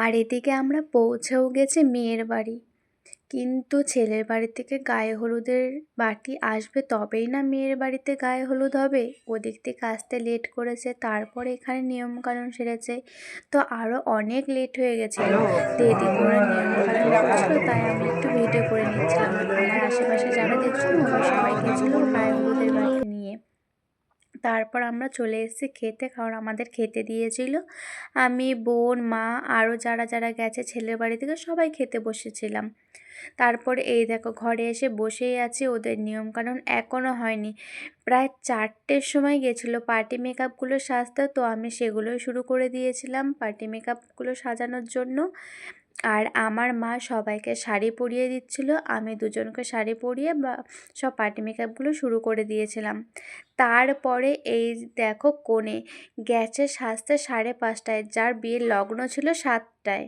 আর এদিকে আমরা পৌঁছেও গেছি মেয়ের বাড়ি। কিন্তু ছেলের বাড়ি থেকে গায়ে হলুদের বাটি আসবে তবেই না মেয়ের বাড়িতে গায়ে হলুদ হবে। ওদিক থেকে আসতে লেট করেছে, তারপরে এখানে নিয়মকানুন সেরেছে, তো আরও অনেক লেট হয়ে গেছিলো। তো এদিকে ওরা নিয়মকানুন করছিলো, তাই আমি একটু ভিডিও করে নিচ্ছিলাম। আমার আশেপাশে যারা দেখছিলো ওরা সবাই গেছিলো গায়ে হলুদের বাটি নিয়ে। তারপর আমরা চলে এসেছি খেতে, কারণ আমাদের খেতে দিয়েছিল। আমি, বোন, মা আরও যারা যারা গেছে ছেলের বাড়ি থেকে সবাই খেতে বসেছিলাম। তারপর এই দেখো ঘরে এসে বসেই আছি, ওদের নিয়মকানুন এখনও হয়নি। প্রায় 4টের সময় গেছিলো পার্টি মেকআপগুলো সাজতে, তো আমি সেগুলোই শুরু করে দিয়েছিলাম পার্টি মেকআপগুলো সাজানোর জন্য। আর আমার মা সবাইকে শাড়ি পরিয়ে দিচ্ছিল, আমি দুজনকে শাড়ি পরিয়ে সব পার্টি মেকআপগুলো শুরু করে দিয়েছিলাম। তারপরে এই দেখো কনে গেছে সাজতে 5:30টায়, যার বিয়ের লগ্ন ছিল 7টায়।